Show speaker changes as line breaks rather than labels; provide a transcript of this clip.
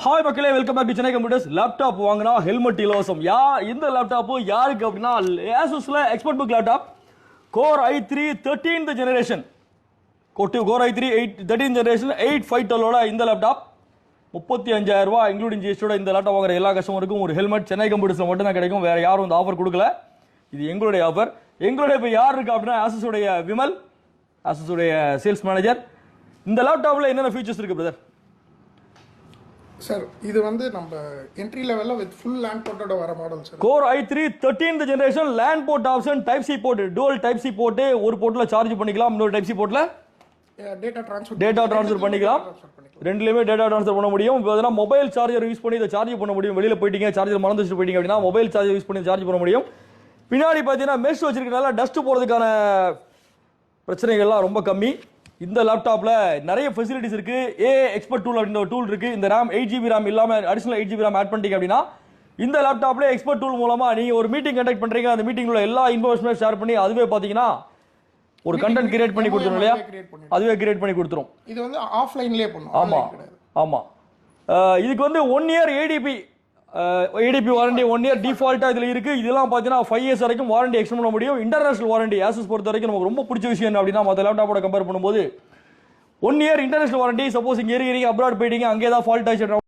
Hi மக்களே, welcome back to Chennai computers. Laptop வாங்கினா helmet இலவசம். இந்த லேப்டாப்பு யாருக்கு அப்படின்னா ஏசஸ்ல expert book laptop core i3 13th generation core i3 13th generation 852 இந்த லேப்டாப் 35,000 ரூபாய் இன்க்ளூடிங் ஜிஎஸ்டியோட இந்த லேப்டாப் வாங்குற எல்லா கஸ்டமருக்கும் ஒரு ஹெல்மெட் சென்னை கம்ப்யூட்டர்ஸ்ல மட்டும் தான் கிடைக்கும். வேற யாரும் இந்த ஆஃபர் கொடுக்கல. இது எங்களுடைய ஆஃபர். எங்களுடைய இப்போ யார் இருக்கா அப்படின்னா ஆசஸுடைய விமல், ஆசஸுடைய சேல்ஸ் மேனேஜர். இந்த லேப்டாப்ல என்னென்ன ஃபீச்சர்ஸ் இருக்கு பிரதர்?
சார் இது வந்து நம்ம என்ட்ரி லெவல்ல வித் ஃபுல் லேண்ட் போர்ட்டோட வர model sir.
Core i3 13th generation LAN port option type C port, dual type C port, ஒரு போர்ட்ல சார்ஜ் பண்ணிக்கலாம், இன்னொரு டைப் சி போர்ட்ல
டேட்டா ட்ரான்ஸ்ஃபர்
பண்ணிக்கலாம். ரெண்டுலயுமே டேட்டா ட்ரான்ஸ்ஃபர் பண்ண முடியும். இப்போ மொபைல் சார்ஜர் யூஸ் பண்ணி இதை சார்ஜ் பண்ண முடியும். வெளியில போயிட்டீங்க, சார்ஜர் மறந்து வச்சுட்டு போயிட்டீங்க அப்படின்னா மொபைல் சார்ஜர் யூஸ் பண்ணி சார்ஜ் பண்ண முடியும். பின்னாடி பார்த்தீங்கன்னா மெஷ் வச்சிருக்கனால டஸ்ட் போறதுக்கான பிரச்சனைகள்லாம் ரொம்ப கம்மி. இந்த லேப்டாப்ல நிறைய ஃபெசிலிட்டிஸ் இருக்கு. எக்ஸ்பர்ட் டூல் அப்படின்ற ஒரு டூல் இருக்கு. இந்த RAM 8GB RAM இல்லாம அடிஷனல் 8GB RAM ஆட் பண்ணிட்டீங்க அப்படின்னா இந்த லேப்டாப்ல எக்ஸ்பர்ட் டூல் மூலமா நீங்க ஒரு மீட்டிங் கண்டக்ட் பண்றீங்க, அந்த மீட்டிங்ல எல்லா இன்ஃபர்மேஷனும் ஷேர் பண்ணி அதுவே பாத்தீங்கன்னா ஒரு கண்டென்ட் கிரியேட் பண்ணி கொடுத்துரும் இல்லையா? அதுவே கிரியேட் பண்ணி கொடுத்துரும்.
இது வந்து ஆஃப்லைன்லயே பண்ணும்.
ஆமா ஆமா. இதுக்கு வந்து 1 year ADP வாரண்டி 1 year டிஃபால்ட்டா இதுல இருக்கு. இதெல்லாம் பாத்தீங்கன்னா 5 years வரைக்கும் வாரண்டி எக்ஸ்டெண்ட் பண்ண முடியும். இன்டர்நேஷனல் வாரண்டி ஆசஸ் பொறுத்த வரைக்கும் நமக்கு ரொம்ப பிடிச்ச விஷயம் என்ன அப்படின்னா மற்ற லேப்டாப்போட கம்பேர் பண்ணும்போது 1 year இன்டர்நேஷனல் வாரண்டி. சப்போஸ் இங்க இருக்கீங்க, அப்ராட் போயிட்டீங்க, அங்கே ஏதாவது ஃபால்ட் ஆச்சு